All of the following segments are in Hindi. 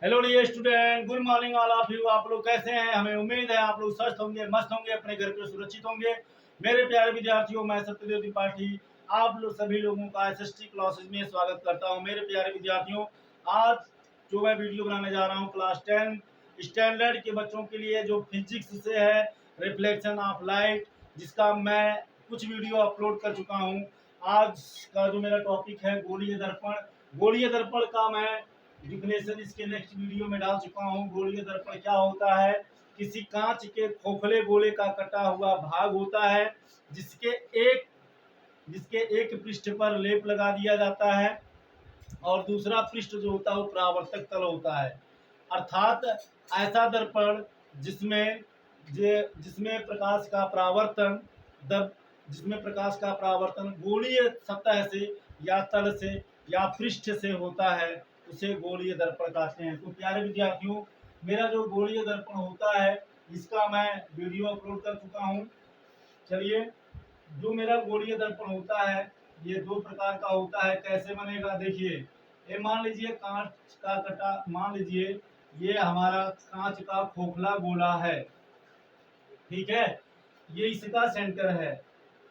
Hello dear student, good morning all of you. आप लोग कैसे हैं? हमें उम्मीद है आप लोग स्वस्थ होंगे, मस्त होंगे, अपने घर पे सुरक्षित होंगे। मेरे प्यारे विद्यार्थियों, मैं सत्यदेव त्रिपाठी आप लोग सभी लोगों का एसएसटी क्लासेस में स्वागत करता हूं। मेरे प्यारे विद्यार्थियों, आज जो मैं वीडियो बनाने जा रहा हूं क्लास 10 स्टैंडर्ड के बच्चों के लिए, जो फिजिक्स से है, रिफ्लेक्शन ऑफ लाइट, जिसका मैं कुछ वीडियो अपलोड कर चुका हूँ। आज का जो मेरा टॉपिक है गोलीय दर्पण। गोलीय दर्पण का मैं डिफिनेशन इसके नेक्स्ट वीडियो में डाल चुका हूँ। गोलीय दर्पण क्या होता है? किसी कांच के खोखले गोले का कटा हुआ भाग होता है जिसके एक जिसके एक पृष्ठ पर लेप लगा दिया जाता है और दूसरा पृष्ठ जो होता है वो परावर्तक तल होता है। अर्थात ऐसा दर्पण जिसमें जिसमें प्रकाश का परावर्तन दब जिसमें प्रकाश का परावर्तन गोलीय सतह से या तल से या पृष्ठ से होता है, उसे गोलीय दर्पण कहते हैं। तो प्यारे विद्यार्थियों, मेरा जो गोलीय दर्पण होता है इसका मैं वीडियो अपलोड कर चुका हूँ। चलिए, जो मेरा गोलीय दर्पण होता है ये दो प्रकार का होता है। कैसे बनेगा देखिए। ये मान लीजिए कांच का कटा, मान लीजिए ये हमारा कांच का खोखला गोला है, ठीक है, ये इसका सेंटर है।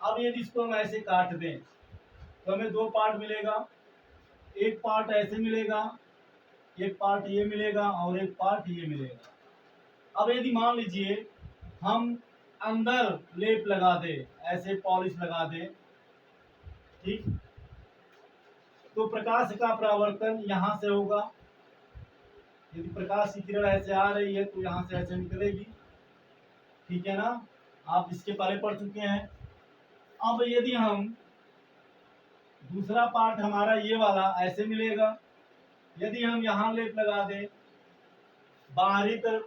अब यदि इसको हम ऐसे काट दें तो हमें दो पार्ट मिलेगा। एक पार्ट ऐसे मिलेगा, एक पार्ट ये मिलेगा और एक पार्ट ये मिलेगा। अब यदि मान लीजिए हम अंदर लेप लगा दे, ऐसे पॉलिश लगा दे, ठीक, तो प्रकाश का परावर्तन यहाँ से होगा। यदि प्रकाश की किरण ऐसे आ रही है तो यहाँ से ऐसे निकलेगी, ठीक है ना। आप इसके पहले पढ़ चुके हैं। अब यदि हम दूसरा पार्ट हमारा ये वाला ऐसे मिलेगा, यदि हम यहाँ लेप लगा दें बाहरी तरफ,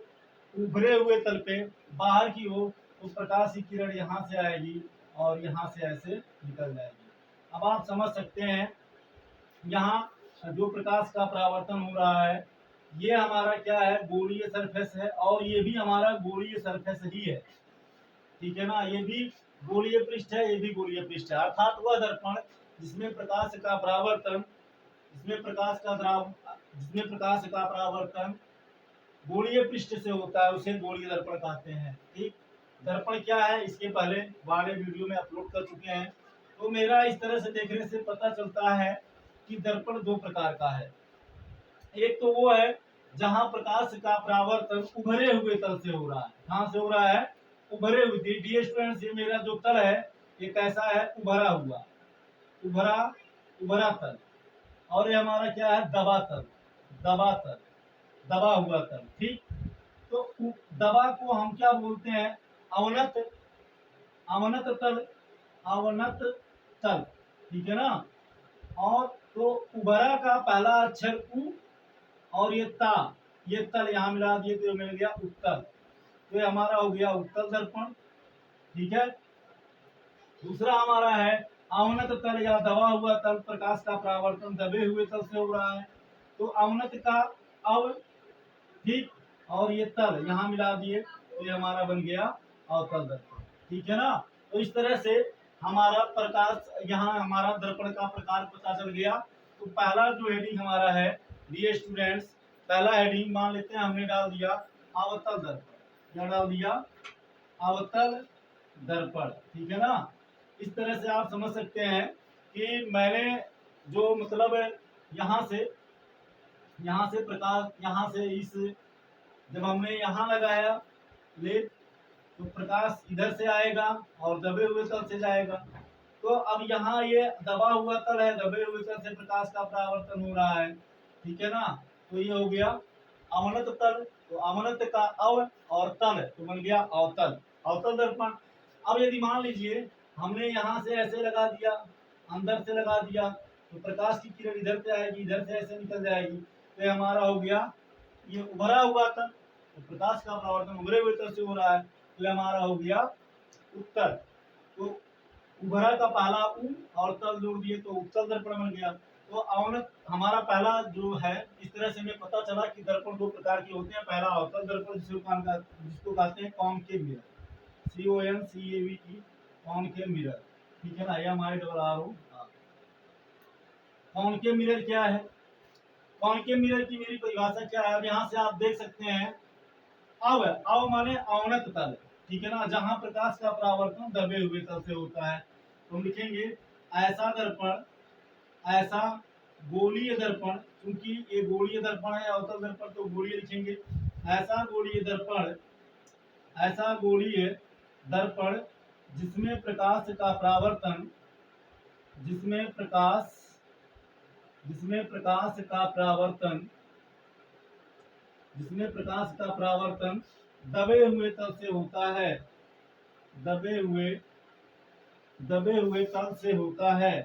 उभरे हुए तल पे बाहर की ओर, तो प्रकाश की किरण यहाँ से आएगी और यहाँ से ऐसे निकल जाएगी। अब आप समझ सकते हैं, यहाँ जो प्रकाश का परावर्तन हो रहा है ये हमारा क्या है, गोलीय सरफेस है, और ये भी हमारा गोलीय सरफेस ही है, ठीक है ना। ये भी गोलीय पृष्ठ है, ये भी गोलीय पृष्ठ है। अर्थात वह दर्पण जिसमें प्रकाश का परावर्तन जिसमें प्रकाश का परावर्तन गोलीय पृष्ठ से होता है उसे गोलीय दर्पण कहते हैं, ठीक। दर्पण क्या है इसके पहले वाले वीडियो में अपलोड कर चुके हैं। तो मेरा इस तरह से देखने से पता चलता है कि दर्पण दो प्रकार का है। एक तो वो है जहां प्रकाश का परावर्तन उभरे हुए तल से हो रहा है। कहां से हो रहा है? उभरे हुए। डियर स्टूडेंट्स, ये मेरा जो तल है ये कैसा है? उभरा हुआ, उभरा उभरा तल। और ये हमारा क्या है? दबा तल, दबा तल, दबा हुआ तल, ठीक। तो दबा को हम क्या बोलते हैं? अवनत, अवनत तल, अवनत तल, ठीक है ना। और तो उभरा का पहला अक्षर उ और ये ता, ये तल यहाँ मिला दिए तो मिल गया उत्तल। तो ये हमारा हो गया उत्तल दर्पण, ठीक है। दूसरा हमारा है अवनत तल या दबा हुआ तल। प्रकाश का परावर्तन दबे हुए तल से हो रहा है, तो अवनत का अव, ठीक, और ये तल यहाँ मिला दिए तो ये हमारा बन गया अवतल दर्पण, ठीक है ना। तो इस तरह से हमारा प्रकाश, यहाँ हमारा दर्पण का प्रकार पता चल गया। तो पहला जो हेडिंग हमारा है डियर स्टूडेंट्स, पहला हेडिंग मान लेते हैं हमने डाल दिया अवतल दर्पण। क्या डाल दिया? अवतल दर्पण, ठीक है ना। इस तरह से आप समझ सकते हैं कि मैंने जो मतलब यहाँ से प्रकाश, यहाँ से इस, जब हमने यहाँ लगाया लेप तो प्रकाश इधर से आएगा और दबे हुए तल से जाएगा। तो अब यहाँ ये दबा हुआ तल है, दबे हुए तल से प्रकाश का परावर्तन हो रहा है, ठीक है ना। तो ये हो गया अवनत तल। तो अवनत का अव और तल तो बन गया अवतल, अवतल दर्पण। अब यदि मान लीजिए हमने यहाँ से ऐसे लगा दिया, अंदर से लगा दिया, तो प्रकाश की किरण इधर से आएगी, इधर से ऐसे निकल जाएगी। तो हमारा हो गया ये उभरा हुआ तल, तो प्रकाश का परावर्तन उभरे हुए तल से हो रहा है, तो हमारा हो गया उत्तल। तो उभरा का पहला उ और तल जोड़ दिए तो उत्तल दर्पण बन गया। तो अवनत हमारा पहला जो है, इस तरह से हमें पता चला कि दर्पण दो प्रकार के होते हैं। पहला अवतल दर्पण जिसको कहते हैं concave mirror, CONCAVE, concave mirror, ठीक है ना। यह हमारे डबल आर हो। कॉनकेव मिरर क्या है? कॉनकेव मिरर की मेरी परिभाषा क्या है, अब यहाँ से आप देख सकते हैं, अव माने अवनत तल, ठीक है ना, जहां प्रकाश का परावर्तन दबे हुए तल से होता है। तो हम लिखेंगे ऐसा दर्पण, ऐसा गोलीय दर्पण, क्योंकि ये गोलीय दर्पण है, अवतल दर्पण तो गोलीय लिखेंगे। ऐसा गोलीय दर्पण, ऐसा गोलीय दर्पण जिसमें प्रकाश का परावर्तन, जिसमें प्रकाश का परावर्तन, जिसमें प्रकाश का परावर्तन दबे हुए तल से होता है, दबे हुए तल से होता है,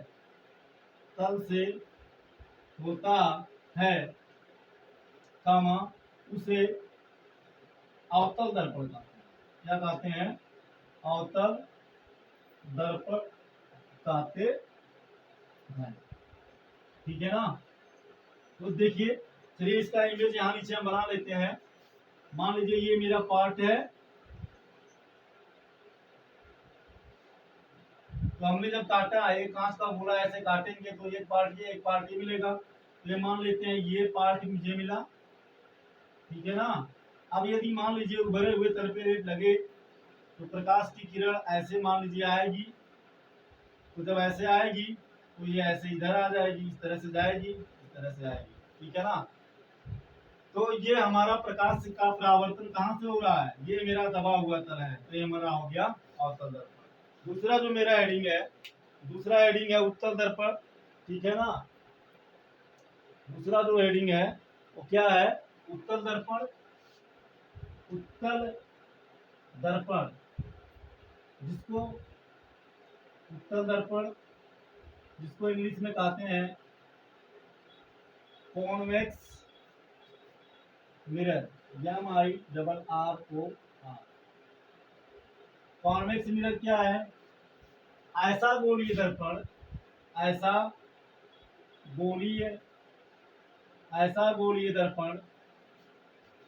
तल से होता है, कामा उसे अवतल दर्पण का क्या कहते हैं, अवतल दर्पण कहते हैं, ठीक है ना। तो देखिए, चलिए इसका इमेज यहाँ नीचे हम बना लेते हैं। मान लीजिए ये मेरा पार्ट है, तो हमने जब काटा, एक कांच का गोला ऐसे काटेंगे तो एक पार्ट ये मिलेगा। तो ये मान लेते हैं ये पार्ट मुझे मिला, ठीक है ना। अब यदि मान लीजिए उभरे हुए तल पे लगे तो प्रकाश की किरण ऐसे मान लीजिए आएगी, तो जब ऐसे आएगी तो ये ऐसे इधर आ जाएगी, इस तरह से जाएगी, इस तरह से आएगी, ठीक है ना। तो ये हमारा प्रकाश का परावर्तन कहाँ से हो रहा है, ये मेरा दबा हुआ तल है, तो ये हमारा हो गया अवतल दर्पण। दूसरा जो मेरा हेडिंग है, दूसरा हेडिंग है उत्तल दर्पण, ठीक है ना। दूसरा जो हेडिंग है वो क्या है, उत्तल दर्पण। उत्तल दर्पण जिसको उत्तल दर्पण जिसको इंग्लिश में कहते हैं convex mirror, MIRROR। Convex mirror क्या है, ऐसा गोलीय दर्पण, ऐसा गोलीय दर्पण,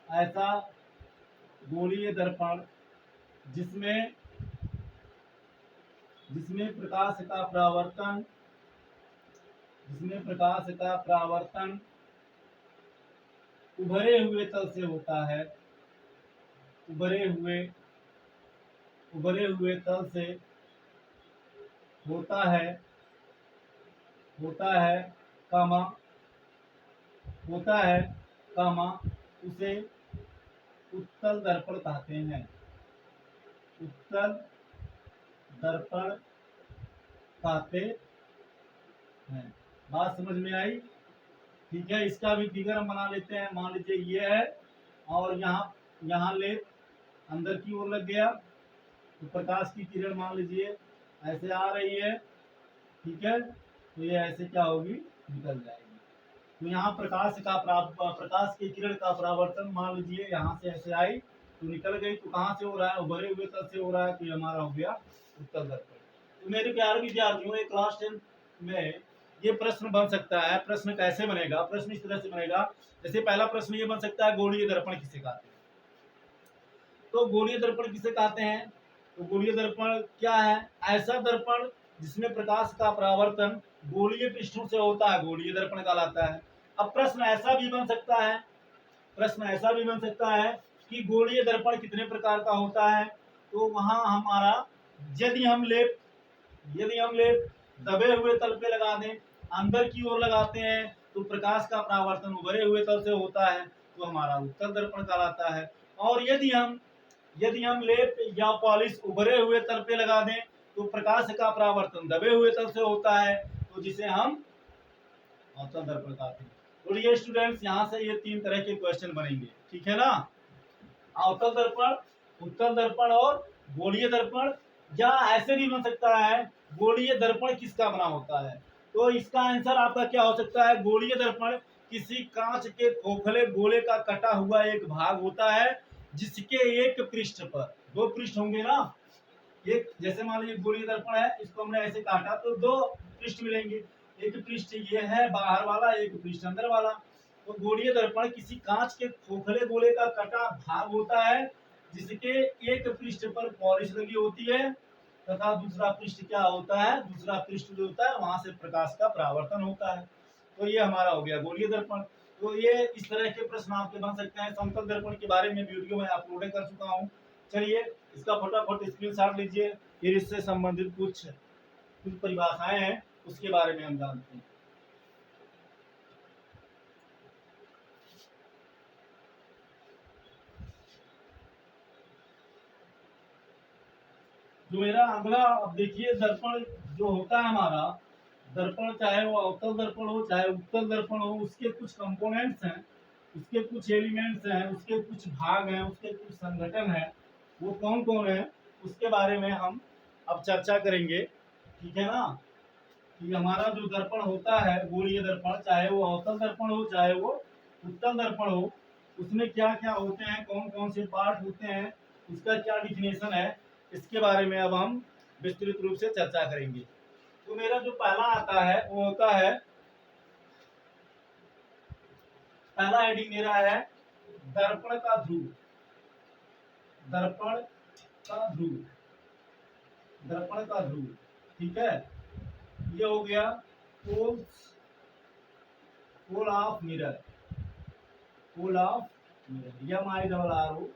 ऐसा गोलीय दर्पण जिसमें प्रकाश का परावर्तन, उभरे हुए तल से होता है, उभरे हुए तल से होता है, कामा उसे उत्तल दर्पण कहते हैं, उत्तल दर्पण कहते हैं। बात समझ में आई, ठीक है। इसका भी फिगर हम बना लेते हैं। मान लीजिए ये है और यहाँ लेप अंदर की ओर लग गया, तो प्रकाश की किरण मान लीजिए ऐसे आ रही है, ठीक है, तो ये ऐसे क्या होगी, निकल जाएगी। तो यहाँ प्रकाश की किरण का परावर्तन मान लीजिए यहाँ से ऐसे आई तो निकल गई, तो कहाँ से हो रहा है, उभरे हुए तल से हो रहा है, तो ये हमारा हो गया उत्तल दर्पण। तो मेरे प्यारे विद्यार्थियों, एक क्लास 10 में ये प्रश्न बन सकता है। प्रश्न कैसे बनेगा, प्रश्न इस तरह से बनेगा, जैसे पहला प्रश्न ये बन सकता है, गोलीय दर्पण किसे कहते हैं। तो गोलीय दर्पण किसे कहते हैं, तो गोलीय दर्पण क्या है, ऐसा दर्पण जिसमें प्रकाश का परावर्तन गोलीय पृष्ठों से होता है, गोलीय दर्पण कहलाता है। अब प्रश्न ऐसा भी बन सकता है कि गोलीय दर्पण कितने प्रकार का होता है। तो वहां हमारा यदि हम लेप दबे हुए तल पे लगा दें, अंदर की ओर लगाते हैं, तो प्रकाश का परावर्तन उभरे हुए तल से होता है, तो हमारा उत्तल दर्पण कहलाता है। और यदि हम लेप या पॉलिश उभरे हुए तल पे लगा दें, तो प्रकाश का परावर्तन दबे हुए तल से होता है, तो जिसे हम अवतल दर्पण कहते हैं। तो ये स्टूडेंट्स, यहाँ से ये 3 तरह के क्वेश्चन बनेंगे, ठीक है ना। अवतल दर्पण, उत्तल दर्पण और गोलीय दर्पण। या ऐसे भी बन सकता है, गोलीय दर्पण किसका बना होता है। तो इसका आंसर आपका क्या हो सकता है, गोलीय दर्पण किसी कांच के खोखले गोले का कटा हुआ एक भाग होता है, जिसके एक पृष्ठ पर 2 पृष्ठ होंगे ना। एक जैसे मान लीजिए गोलीय दर्पण है, इसको हमने ऐसे काटा तो 2 पृष्ठ मिलेंगे, एक पृष्ठ ये है बाहर वाला, एक पृष्ठ अंदर वाला। तो गोलीय दर्पण किसी कांच के खोखले गोले का कटा भाग होता है, जिसके एक पृष्ठ पर पॉलिश लगी होती है, तथा दूसरा पृष्ठ क्या होता है, दूसरा पृष्ठ जो होता है वहां से प्रकाश का परावर्तन होता है। तो ये हमारा हो गया गोलीय दर्पण। तो ये इस तरह के प्रश्न आपके बन सकते हैं। समतल दर्पण के बारे में वीडियो में अपलोड कर चुका हूँ। चलिए इसका फटाफट स्क्रीनशॉट लीजिए, फिर इससे संबंधित कुछ परिभाषाएं हैं उसके बारे में हम जानते हैं। जो मेरा अगला, अब देखिए दर्पण जो होता है हमारा, दर्पण चाहे वो अवतल दर्पण हो चाहे उत्तल दर्पण हो, उसके कुछ कंपोनेंट्स हैं, उसके कुछ एलिमेंट्स हैं, उसके कुछ भाग हैं, उसके कुछ संगठन हैं। वो कौन कौन है उसके बारे में हम अब चर्चा करेंगे। ठीक है ना। कि हमारा जो दर्पण होता है गोलीय दर्पण, चाहे वो अवतल दर्पण हो चाहे वो उत्तल दर्पण हो, उसमें क्या क्या होते हैं, कौन कौन से पार्ट होते हैं, उसका क्या डिफिनेशन है, इसके बारे में अब हम विस्तृत रूप से चर्चा करेंगे। तो मेरा जो पहला आता है वो होता है, पहला हेडिंग मेरा है दर्पण का ध्रुव। दर्पण का ध्रुव, दर्पण का ध्रुव। ठीक है, ये हो गया poles, pole of mirror, pole of mirror, MIRRO।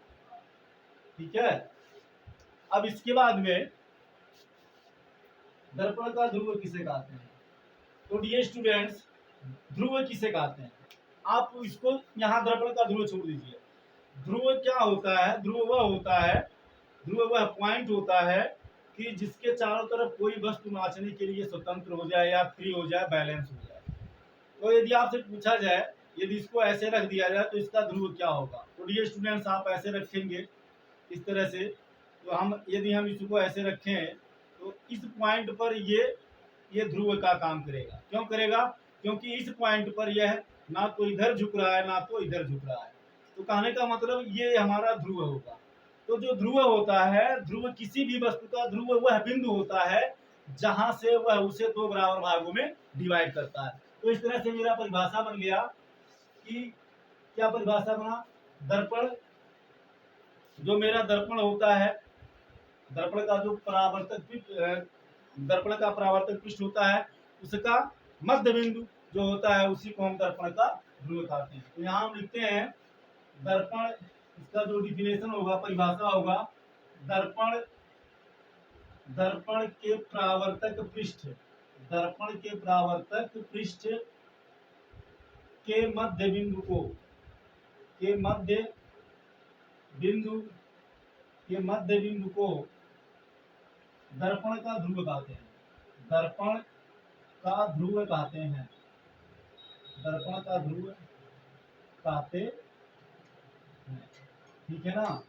ठीक है। अब इसके बाद में दर्पण का ध्रुव किसे कहते हैं? तो डियर स्टूडेंट्स, ध्रुव किसे कहते हैं? आप इसको यहाँ दर्पण का ध्रुव छोड़ दीजिए। ध्रुव क्या होता है? ध्रुव वह होता है, ध्रुव वह पॉइंट होता है कि जिसके चारों तरफ कोई वस्तु नाचने के लिए स्वतंत्र हो जाए या फ्री हो जाए, बैलेंस हो जाए। तो यदि आपसे पूछा जाए, यदि इसको ऐसे रख दिया जाए तो इसका ध्रुव क्या होगा? तो डियर स्टूडेंट्स, आप ऐसे रखेंगे इस तरह से, तो हम यदि हम इसको ऐसे रखें तो इस पॉइंट पर ये ध्रुव का काम करेगा। क्यों करेगा? क्योंकि इस पॉइंट पर यह ना तो इधर झुक रहा है ना तो इधर झुक रहा है। तो कहने का मतलब ये हमारा ध्रुव होगा। तो जो ध्रुव होता है, ध्रुव किसी भी वस्तु का ध्रुव वह बिंदु होता है जहां से वह उसे दो बराबर भागों में डिवाइड करता है। तो इस तरह से मेरा परिभाषा बन गया कि क्या परिभाषा बना? दर्पण, जो मेरा दर्पण होता है, दर्पण का जो परावर्तक, दर्पण का परावर्तक पृष्ठ होता है, उसका मध्य बिंदु जो होता है उसी को हम दर्पण का ध्रुव कहते हैं। तो यहाँ हम लिखते हैं दर्पण, इसका जो डिफिनेशन होगा, परिभाषा होगा, दर्पण, दर्पण के परावर्तक पृष्ठ, दर्पण के परावर्तक पृष्ठ के मध्य बिंदु को, के मध्य बिंदु, के मध्य बिंदु को दर्पण का ध्रुव कहते हैं। दर्पण का ध्रुव कहते हैं, दर्पण का ध्रुव कहते हैं। ठीक है ना।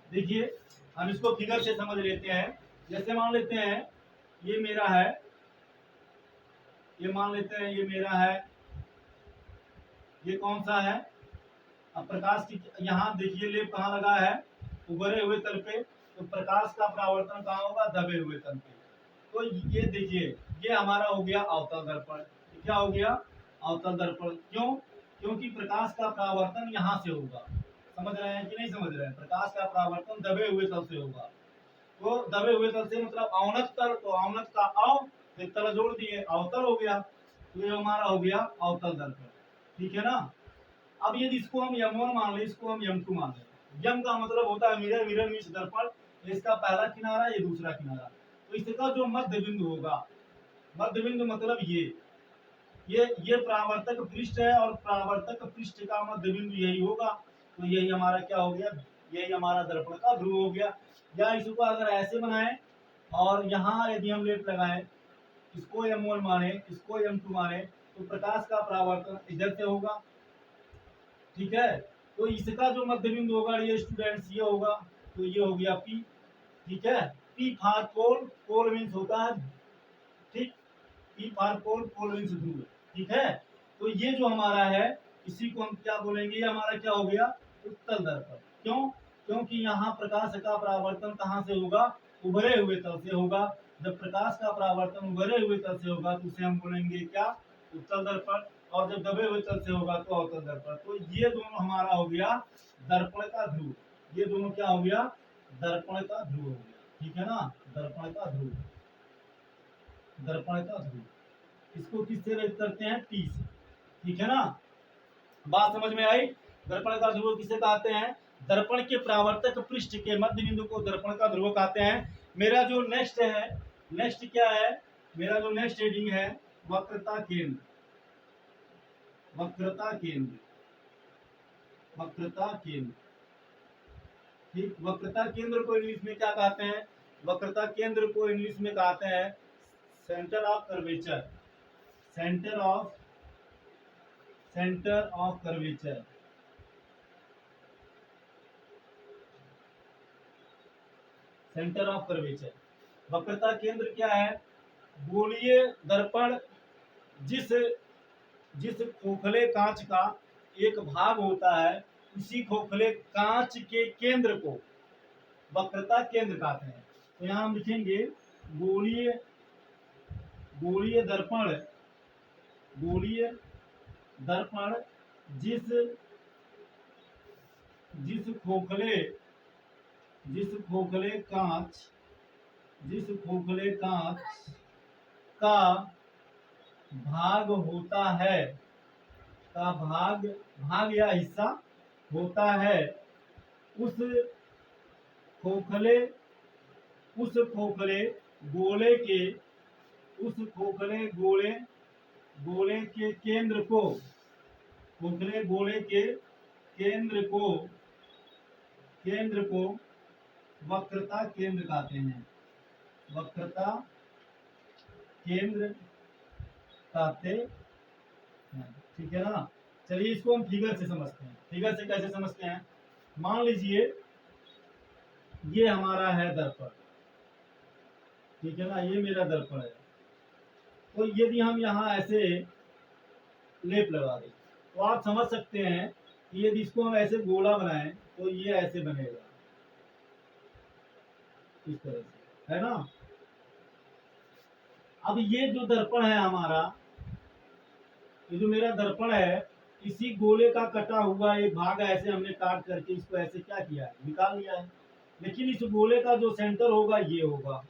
देखिए हम इसको फिगर से समझ लेते हैं। जैसे मान लेते हैं ये मेरा है, ये मान लेते हैं ये मेरा है, ये कौन सा है? अब प्रकाश की, यहाँ देखिए लेप कहाँ लगा है? उभरे हुए तल पे। तो प्रकाश का परावर्तन कहाँ होगा? दबे हुए तल पे। तो ये देखिए, ये हमारा हो गया अवतल दर्पण। क्या हो गया? अवतल दर्पण। क्यों? क्योंकि प्रकाश का परावर्तन यहाँ से होगा। समझ रहे हैं कि नहीं समझ रहे हैं? प्रकाश का परावर्तन दबे हुए तल से होगा। तो दबे हुए तल से मतलब अवनत तल, तो अवनत का अव, फिर तल जोड़ दिए, अवतल हो गया। तो ये हमारा हो गया अवतल दर्पण। ठीक है ना। अब यदि इसको हम M1 मान ले, इसको हम M2 मान ले। यम का मतलब होता है मिरर, मिरर मीन्स दर्पण। इसका पहला किनारा, ये दूसरा किनारा। तो इसका जो मध्य बिंदु होगा, मध्य बिंदु मतलब ये परावर्तक पृष्ठ है और परावर्तक पृष्ठ का मध्य बिंदु यही होगा। तो यही हमारा क्या हो गया? यही हमारा दर्पण का ध्रुव हो गया। या इसको अगर ऐसे बनाए और यहाँ यदि हम लेप लगाएं, इसको M1 माने, इसको M2 माने, तो प्रकाश का परावर्तन इधर से होगा। ठीक है। तो इसका जो मध्य बिंदु होगा ये स्टूडेंट्स ये होगा। तो ये हो गया P। ठीक है। P for pole, pole means होता है, ठीक, P for pole, pole means ध्रुव। ठीक है। तो ये जो हमारा है इसी को हम क्या बोलेंगे? ये हमारा क्या हो गया? उत्तल दर्पण। क्यों? क्योंकि यहाँ प्रकाश का परावर्तन कहाँ से होगा? उभरे हुए तल से होगा। जब प्रकाश का परावर्तन उभरे हुए तल से होगा तो उसे हम बोलेंगे क्या? उत्तल दर्पण। और जब दबे हुए तल से होगा तो अवतल दर्पण। तो ये दोनों हमारा हो गया दर्पण का ध्रुव। ये दोनों क्या हो गया? दर्पण का ध्रुव हो गया। ठीक है ना। दर्पण का ध्रुव, दर्पण का ध्रुव। इसको किससे व्यक्त करते हैं? P से। ठीक है ना। बात समझ में आई? दर्पण का ध्रुव किसे कहते हैं? दर्पण के परावर्तक पृष्ठ के मध्य बिंदु को दर्पण का ध्रुव कहते हैं। मेरा जो नेक्स्ट है, नेक्स्ट क्या है? मेरा जो नेक्स्ट हेडिंग है वक्रता केंद्र। वक्रता केंद्र, वक्रता केंद्र, ठीक। वक्रता केंद्र को इंग्लिश में क्या कहते हैं? वक्रता केंद्र को इंग्लिश में कहते हैं centre of curvature. Centre of curvature. Centre of curvature. वक्रता केंद्र क्या है? गोलीय दर्पण जिस जिस खोखले कांच का एक भाग होता है, उसी खोखले कांच के केंद्र को वक्रता केंद्र कहते हैं। तो यहाँ हम लिखेंगे गोलीय गोलीय दर्पण, गोलीय दर्पण जिस जिस खोखले कांच का भाग होता है, का भाग या हिस्सा होता है, उस खोखले गोले के केंद्र को, खोखले गोले के केंद्र को वक्रता केंद्र कहते हैं। वक्रता केंद्र कहते हैं, ठीक है ना। चलिए इसको हम फिगर से समझते हैं। फिगर से कैसे समझते हैं? मान लीजिए ये हमारा है दर्पण, ठीक है ना, ये मेरा दर्पण है। तो यदि हम यहाँ ऐसे लेप लगा दें तो आप समझ सकते हैं कि यदि इसको हम ऐसे गोला बनाएं तो ये ऐसे बनेगा, इस तरह से, है ना। अब ये जो दर्पण है हमारा, ये जो मेरा दर्पण है, इसी गोले का कटा हुआ एक भाग ऐसे हमने काट करके इसको ऐसे क्या किया है, निकाल लिया है। लेकिन इस गोले का जो सेंटर होगा ये होगा।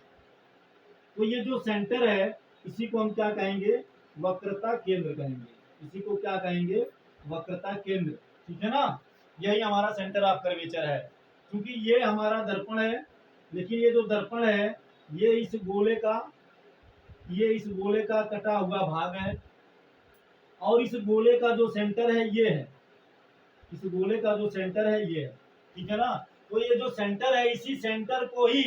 तो ये जो सेंटर है इसी को हम क्या कहेंगे? वक्रता केंद्र कहेंगे। इसी को क्या कहेंगे? वक्रता केंद्र, ठीक है ना। यही हमारा सेंटर ऑफ कर्वेचर है। क्योंकि ये हमारा दर्पण है, लेकिन ये जो दर्पण है ये इस गोले का कटा हुआ भाग है, और इस गोले का जो सेंटर है ये है, इस गोले का जो सेंटर है ये है, ठीक है ना। तो ये जो सेंटर है, इसी सेंटर को ही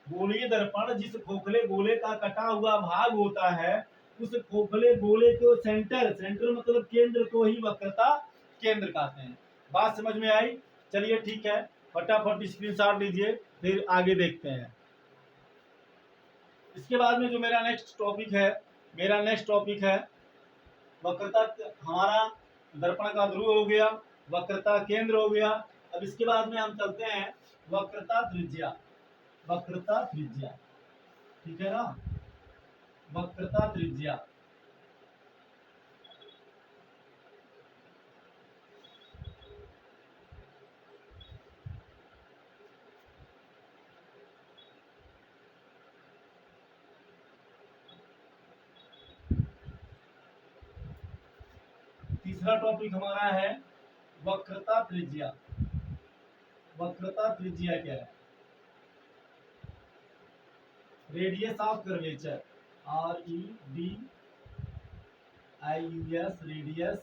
गोलीय दर्पण जिस खोखले गोले का कटा हुआ भाग होता है, उस खोखले गोले को सेंटर मतलब केंद्र को ही वक्रता केंद्र कहते हैं। बात समझ में आई? चलिए ठीक है, फटाफट स्क्रीनशॉट लीजिए, फिर आगे देखते हैं। इसके बाद में जो मेरा नेक्स्ट टॉपिक है वक्रता। हमारा दर्पण का ध्रुव हो गया, वक्रता केंद्र हो गया। अब इसके बाद में हम चलते हैं वक्रता त्रिज्या। वक्रता त्रिज्या, ठीक है ना। वक्रता त्रिज्या, तीसरा टॉपिक हमारा है वक्रता त्रिज्या। वक्रता त्रिज्या क्या है? Radius of curvature, REDIUS, radius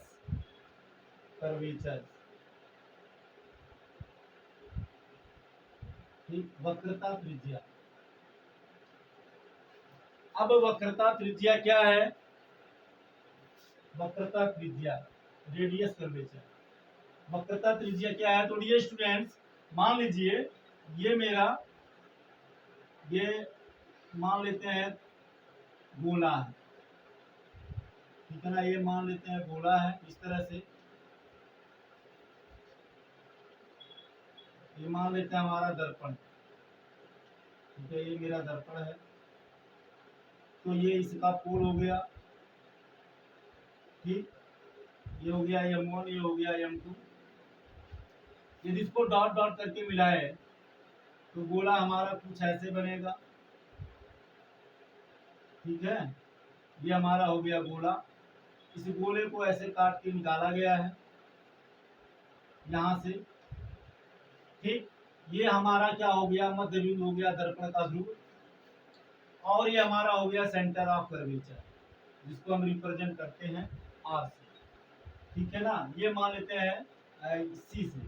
curvature, ठीक। वक्रता त्रिज्या। अब वक्रता त्रिज्या क्या है? वक्रता त्रिज्या, रेडियस कर्वेचर, वक्रता त्रिज्या क्या है? तो डियर स्टूडेंट्स, मान लीजिए ये मेरा, ये मान लेते हैं गोला है, ठीक है ना। ये मान लेते हैं गोला है, इस तरह से ये मान लेते हैं हमारा दर्पण, ठीक है। ये मेरा दर्पण है, तो ये इसका पोल हो गया, ठीक। ये हो गया M1, ये हो गया M2। यदि इसको डॉट डॉट करके मिलाए तो गोला हमारा कुछ ऐसे बनेगा, ठीक है। ये हमारा हो गया गोला। इस गोले को ऐसे काट के निकाला गया है, यहाँ से, ठीक। ये हमारा क्या हो गया, मध्य बिंदु हो गया दर्पण का ध्रुव, और ये हमारा हो गया सेंटर ऑफ कर्वेचर, जिसको हम रिप्रेजेंट करते हैं आर से, ठीक है ना। ये मान लेते हैं सी से।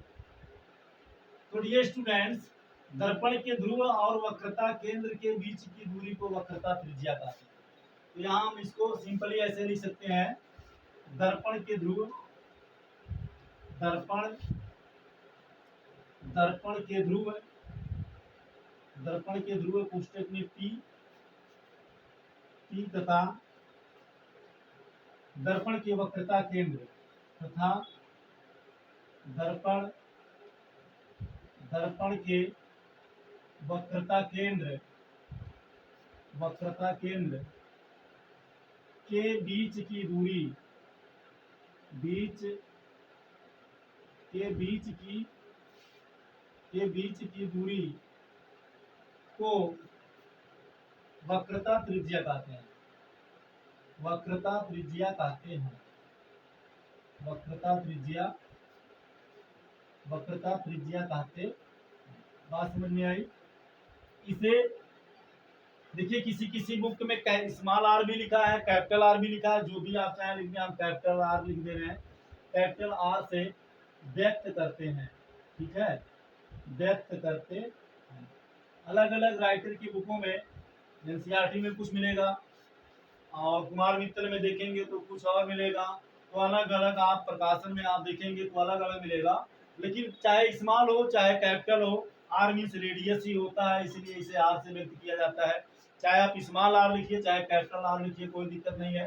तो डियर स्टूडेंट्स, दर्पण के ध्रुव और वक्रता केंद्र के बीच की दूरी को वक्रता त्रिज्या कहते हैं। तो यहाँ हम इसको सिंपली ऐसे लिख सकते हैं, दर्पण के ध्रुव, दर्पण दर्पण के ध्रुव, दर्पण के ध्रुव पुस्तक में पी तथा दर्पण के वक्रता केंद्र तथा दर्पण दर्पण के वक्रता केंद्र के बीच की दूरी, दूरी को वक्रता त्रिज्या कहते हैं, वक्रता त्रिज्या कहते हैं, वक्रता त्रिज्या कहते। बात समझ में आई। इसे देखिए, किसी किसी बुक में स्मॉल आर भी लिखा है, कैपिटल आर भी लिखा है, जो भी आप चाहें लिखने, हम कैपिटल आर लिख दे रहे हैं। कैपिटल आर से व्यक्त करते हैं, ठीक है, व्यक्त करते हैं। अलग अलग राइटर की बुकों में, एनसीईआरटी में कुछ मिलेगा और कुमार मित्तल में देखेंगे तो कुछ और मिलेगा। तो अलग अलग आप प्रकाशन में आप देखेंगे तो अलग अलग मिलेगा, लेकिन चाहे स्मॉल हो चाहे कैपिटल हो, आर मीन्स रेडियस ही होता है, इसलिए इसे आर से व्यक्त किया जाता है। चाहे आप स्मॉल आर लिखिए चाहे कैपिटल आर लिखिए, कोई दिक्कत नहीं है।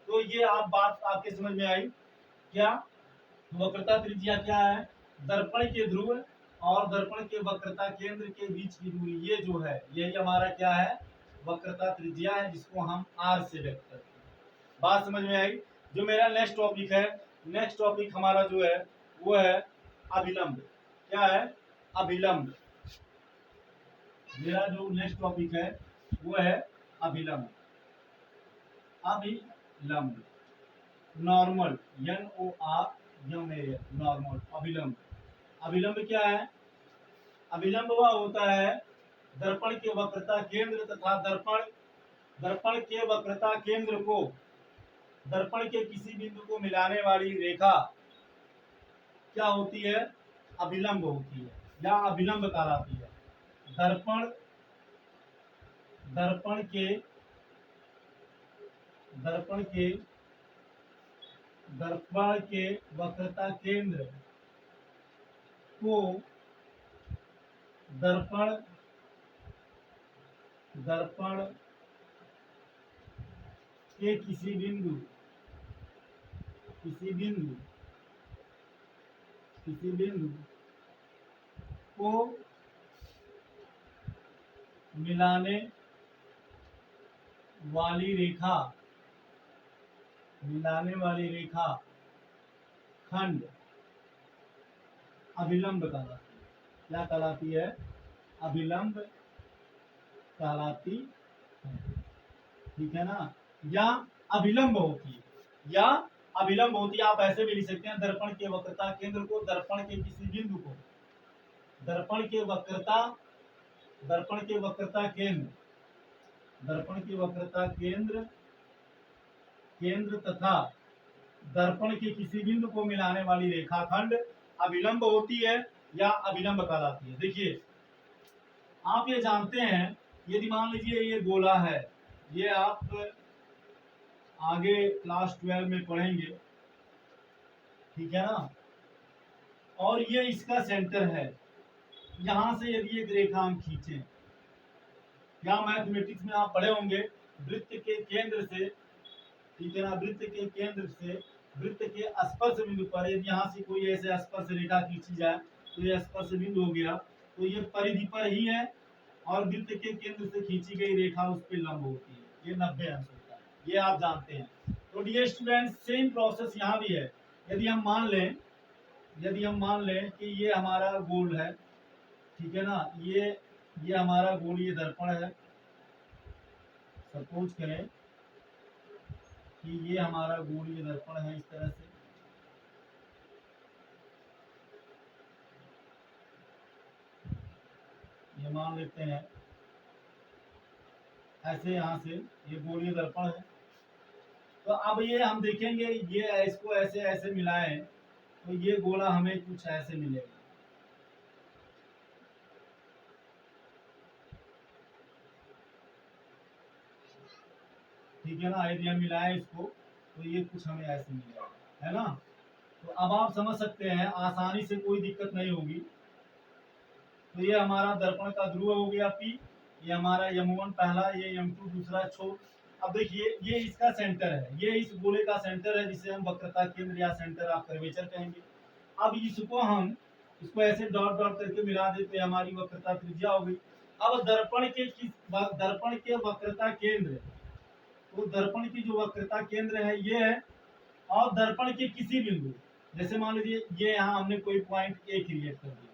तो ये आप बात आपके समझ में आई क्या। वक्रता त्रिज्या क्या है, दर्पण के ध्रुव और दर्पण के वक्रता केंद्र के बीच की दूरी, ये जो है यही हमारा क्या है, वक्रता त्रिज्या है, जिसको हम आर से व्यक्त करते हैं। बात समझ में आई। जो मेरा नेक्स्ट टॉपिक है, नेक्स्ट टॉपिक हमारा जो है वो है अभिलंब। क्या है, अभिलंब। मेरा जो नेक्स्ट टॉपिक है वो है अभिलंब। अभिलंब, नॉर्मल, NOR, नॉर्मल, अभिलंब। अभिलंब क्या है, अभिलंब वह होता है दर्पण के वक्रता केंद्र तथा दर्पण के वक्रता केंद्र को दर्पण के किसी बिंदु को मिलाने वाली रेखा क्या होती है, अभिलंब होती है या अभिलंब कहलाती है। दर्पण दर्पण के वक्रता केंद्र को दर्पण के किसी बिंदु को मिलाने वाली रेखा खंड अभिलंब कहलाती है। क्या कहलाती है, अभिलंब कहलाती है, ठीक है ना। या अभिलंब होती है, आप ऐसे भी लिख सकते हैं, दर्पण के वक्रता केंद्र को दर्पण के किसी बिंदु को दर्पण के वक्रता केंद्र तथा दर्पण के किसी बिंदु को मिलाने वाली रेखाखंड अभिलंब होती है या अभिलंब कहलाती है। देखिए, आप ये जानते हैं, यदि मान लीजिए ये गोला है, ये आप आगे क्लास 12 में पढ़ेंगे, ठीक है ना, और ये इसका सेंटर है। यहां से यदि एक रेखा हम खींचें, या मैथमेटिक्स में आप पढ़े होंगे, वृत्त के केंद्र से, ठीक है ना, वृत्त के स्पर्श बिंदु पर यदि यहाँ से कोई ऐसे स्पर्श रेखा खींची जाए तो ये स्पर्श बिंदु हो गया, तो ये परिधि पर ही है और वृत्त के केंद्र से खींची गई रेखा उस पर लंब होती है, ये 90 अंश होता है, ये आप जानते हैं। तो डियर स्टूडेंट, सेम प्रोसेस यहाँ भी है। यदि हम मान लें कि ये हमारा गोल है, ठीक है ना, ये हमारा गोल, ये दर्पण है। सपोज करें कि ये हमारा गोल, ये दर्पण है, इस तरह से। ये मान लेते हैं ऐसे, यहाँ से ये गोलीय दर्पण है। तो अब ये हम देखेंगे, ये इसको ऐसे ऐसे मिलाएं तो ये गोला हमें कुछ ऐसे मिलेगा। ठीक है ना, यदि हम मिलाएं इसको तो ये कुछ हमें ऐसे मिलेगा, है ना। तो अब आप समझ सकते हैं, आसानी से, कोई दिक्कत नहीं होगी। तो ये हमारा दर्पण का ध्रुव हो गया P, ये हमारा M1 पहला, ये M2 दूसरा छोर। अब देखिए ये इसका सेंटर है, ये इस गोले का सेंटर है, जिसे हम वक्रता केंद्र या सेंटर ऑफ कर्वेचर कहेंगे। अब इसको ऐसे डॉट डॉट करके मिला देते हैं, हमारी वक्रता त्रिज्या हो गई। अब दर्पण के वक्रता केंद्र, तो दर्पण की जो वक्रता केंद्र है ये है, और दर्पण के किसी बिंदु, जैसे मान लीजिए ये यहाँ हमने कोई पॉइंट ए क्रिएट कर दिया,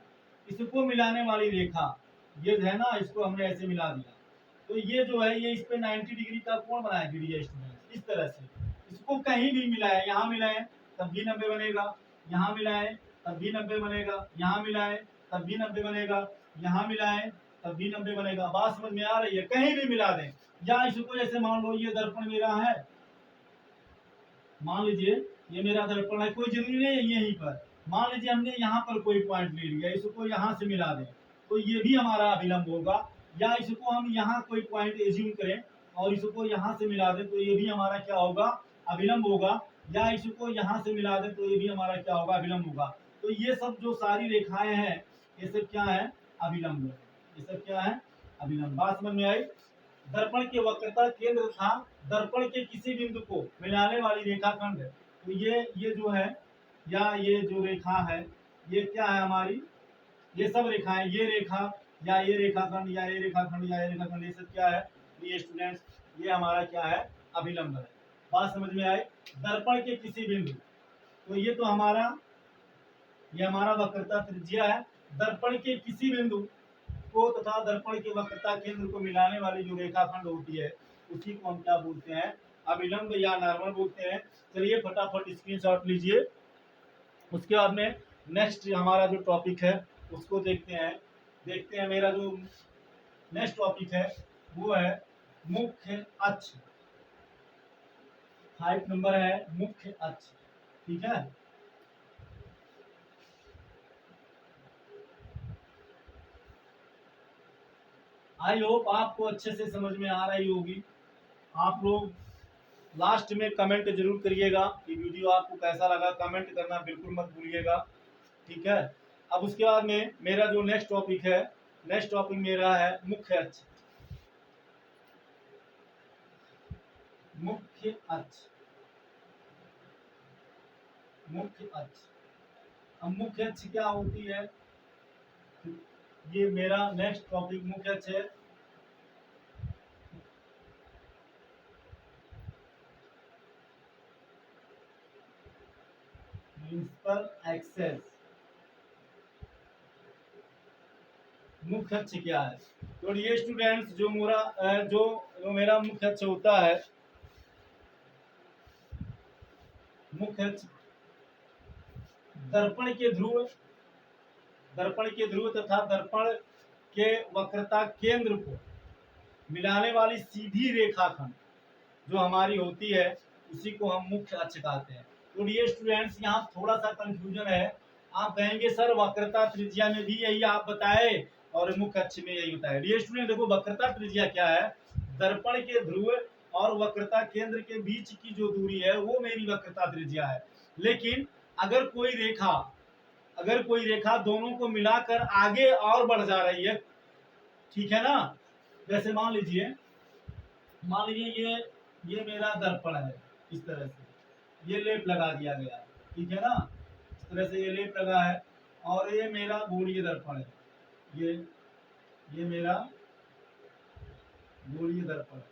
इसको मिलाने वाली रेखा ये है ना, इसको हमने ऐसे मिला दिया, तो ये जो है ये इस पे 90 डिग्री का कोण बनाया डियर स्टूडेंट। इस तरह से इसको कहीं भी मिलाए, यहाँ मिलाए तब भी 90 बनेगा, यहाँ मिलाए तब भी 90 बनेगा, यहाँ मिलाए तब भी 90 बनेगा, यहाँ मिलाए तब भी 90 बनेगा। बात समझ में आ रही है? कहीं भी मिला दें, या इसको जैसे मान लो ये दर्पण मेरा है, मान लीजिए ये मेरा दर्पण है, कोई जरूरी नहीं है यहीं पर, मान लीजिए हमने यहाँ पर कोई पॉइंट ले लिया, इसको यहाँ से मिला दें तो ये भी हमारा अभिलंब होगा। या इसको हम यहाँ कोई पॉइंट एज्यूम करें और इसको यहाँ से मिला दें तो ये भी हमारा क्या होगा, अभिलंब होगा। या इसको यहाँ से मिला दें तो ये भी हमारा क्या होगा, अभिलंब होगा। तो ये सब जो सारी रेखाएं हैं ये सब क्या है, अभिलंब है। ये सब क्या है, अभिलंब। बात समझ में आई? दर्पण के वक्रता केंद्र था दर्पण के किसी बिंदु को मिलाने वाली रेखाखंड। तो ये जो है, या ये जो रेखा है, ये क्या है हमारी, ये सब रेखाएं, ये रेखा या ये रेखाखंड या ये रेखाखंड या ये रेखाखंड, ये सब क्या है, ये स्टूडेंट्स ये हमारा क्या है, अभिलंब है। बात समझ में आई? दर्पण के किसी बिंदु, तो ये तो हमारा, ये हमारा वक्रता त्रिज्या है। दर्पण के किसी बिंदु को तथा दर्पण के वक्रता केंद्र को मिलाने वाली जो रेखाखंड होती है उसी को हम क्या बोलते हैं, अभिलंब या नॉर्मल बोलते हैं। चलिए फटाफट स्क्रीनशॉट लीजिए। उसके बाद में नेक्स्ट हमारा जो टॉपिक है उसको देखते हैं। मेरा जो नेक्स्ट टॉपिक है वो है मुख्य अक्ष। 5 नंबर है मुख्य अक्ष। ठीक है, आई होप आपको अच्छे से समझ में आ रही होगी। आप लोग लास्ट में कमेंट जरूर करिएगा कि वीडियो आपको कैसा लगा, कमेंट करना बिल्कुल मत भूलिएगा। ठीक है, अब उसके बाद में मेरा जो नेक्स्ट टॉपिक है, नेक्स्ट टॉपिक मेरा है मुख्य अक्ष। मुख्य अक्ष, मुख्य अक्ष। अब मुख्य अक्ष क्या होती है, ये मेरा नेक्स्ट टॉपिक मुख्य अक्ष है। प्रिंसिपल एक्सेस, मुख्य अक्ष क्या है? तो ये स्टूडेंट्स जो मेरा मुख्य अक्ष होता है, मुख्य अक्ष दर्पण के ध्रुव तथा दर्पण के वक्रता केंद्र को मिलाने वाली सीधी रेखाखंड जो हमारी होती है उसी को हम मुख्य अक्ष कहते हैं। तो डियर स्टूडेंट्स यहाँ थोड़ा सा कंफ्यूजन है, आप कहेंगे सर वक्रता त्रिज्या में भी यही आप बताए और मुख्य अक्ष में यही बताए। डियर स्टूडेंट देखो, वक्रता त्रिज्या क्या है, दर्पण के ध्रुव और वक्रता केंद्र के बीच की जो दूरी है वो मेरी वक्रता त्रिज्या है। लेकिन अगर कोई रेखा दोनों को मिलाकर आगे और बढ़ जा रही है, ठीक है ना, जैसे मान लीजिए ये मेरा दर्पण है, इस तरह से ये लेप लगा दिया गया है, ठीक है ना, इस तरह से ये लेप लगा है, और ये मेरा गोलीय दर्पण है, ये मेरा गोलीय दर्पण है,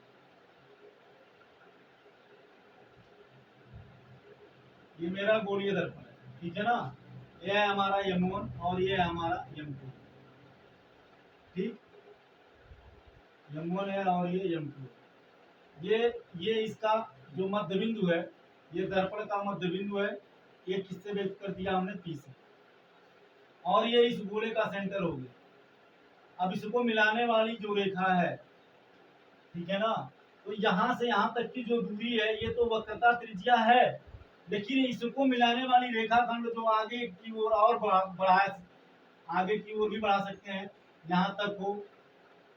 ये मेरा गोलीय दर्पण है, ठीक है ना। ये है हमारा M1 और ये है हमारा M2, ठीक, M1 है और ये M2। ये इसका जो मध्य बिंदु है, ये दर्पण का मध्य बिंदु है, ये किससे व्यक्त कर दिया हमने, P से, और ये इस गोले का सेंटर हो गया। अब इसको मिलाने वाली जो रेखा है, ठीक है ना, तो यहाँ से यहाँ तक की जो दूरी है ये तो वक्रता त्रिज्या है, लेकिन इसको मिलाने वाली रेखाखंड जो आगे की ओर और बढ़ा आगे की ओर भी बढ़ा सकते हैं, यहाँ तक हो,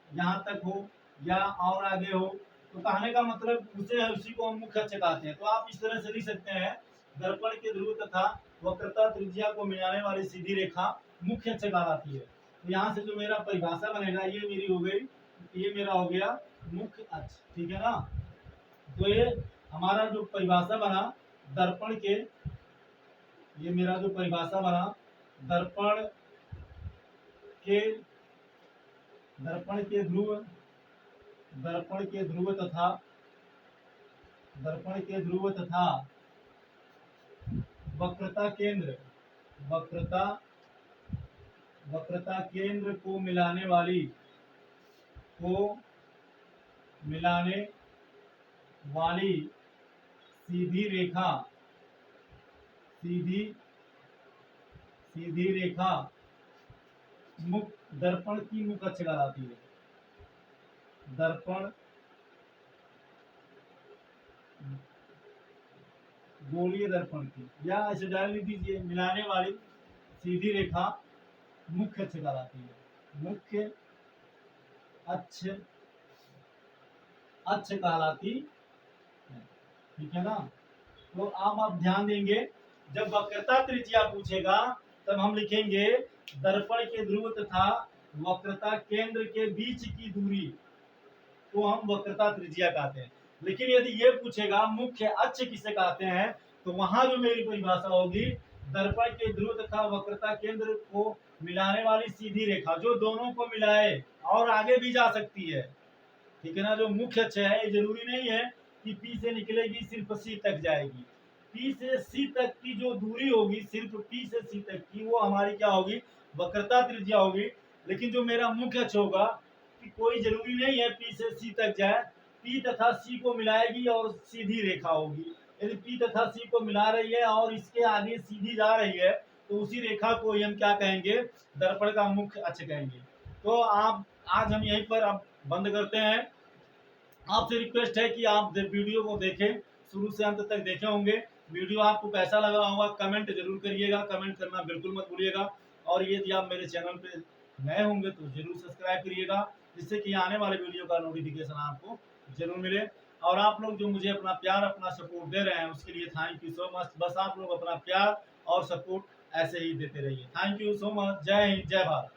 यहाँ तक हो या और आगे हो, तो कहने का मतलब उसी को हम मुख्य अक्ष कहते हैं। तो आप इस तरह से लिख सकते हैं, दर्पण के ध्रुव तथा वक्रता त्रिज्या को मिलाने वाली सीधी रेखा मुख्य अक्ष कहलाती है। तो यहाँ से जो मेरा परिभाषा बनेगा, ये मेरी हो गई, ये मेरा हो गया मुख्य अक्ष, ठीक है ना। तो ये हमारा जो परिभाषा बना दर्पण के, ये मेरा जो परिभाषा बना दर्पण के ध्रुव तथा वक्रता केंद्र को मिलाने वाली सीधी रेखा दर्पण की मुख्य अक्ष कहलाती है। दर्पण गोलीय दर्पण की, या ऐसे डाल दीजिए, मिलाने वाली सीधी रेखा मुख्य अक्ष कहलाती है। मुख्य अक्ष कहलाती है, ठीक है ना। तो आप ध्यान देंगे, जब वक्रता त्रिज्या पूछेगा तब हम लिखेंगे दर्पण के ध्रुव तथा वक्रता केंद्र के बीच की दूरी को हम वक्रता त्रिज्या कहते हैं। लेकिन यदि ये पूछेगा मुख्य अक्ष किसे कहते हैं, तो वहां जो मेरी परिभाषा होगी, दर्पण के ध्रुव तथा वक्रता केंद्र को मिलाने वाली सीधी रेखा जो दोनों को मिलाए और आगे भी जा सकती है, ठीक है ना। जो मुख्य अक्ष है, ये जरूरी नहीं है कि P से निकलेगी सिर्फ C तक जाएगी। P से C तक की जो दूरी होगी, सिर्फ P से C तक की, वो हमारी क्या होगी, वक्रता त्रिज्या होगी। लेकिन जो मेरा मुख्य अक्ष होगा, कि कोई जरूरी नहीं है P से C तक जाए, P तथा C को मिलाएगी और सीधी रेखा होगी। यदि P तथा C को मिला रही है और इसके आगे सीधी जा रही है, तो उसी रेखा को हम क्या कहेंगे, दर्पण का मुख्य अक्ष कहेंगे। तो आप आज हम यहीं पर अब बंद करते हैं। आपसे रिक्वेस्ट है कि आप वीडियो को देखें, शुरू से अंत तक देखे होंगे। वीडियो आपको कैसा लगा होगा कमेंट जरूर करिएगा, कमेंट करना बिल्कुल मत भूलिएगा। और यदि आप मेरे चैनल पे नए होंगे तो जरूर सब्सक्राइब करिएगा, जिससे कि आने वाले वीडियो का नोटिफिकेशन आपको जरूर मिले। और आप लोग जो मुझे अपना प्यार, अपना सपोर्ट दे रहे हैं, उसके लिए थैंक यू सो मच। बस आप लोग अपना प्यार और सपोर्ट ऐसे ही देते रहिए। Thank you so much. जय हिंद, जय भारत।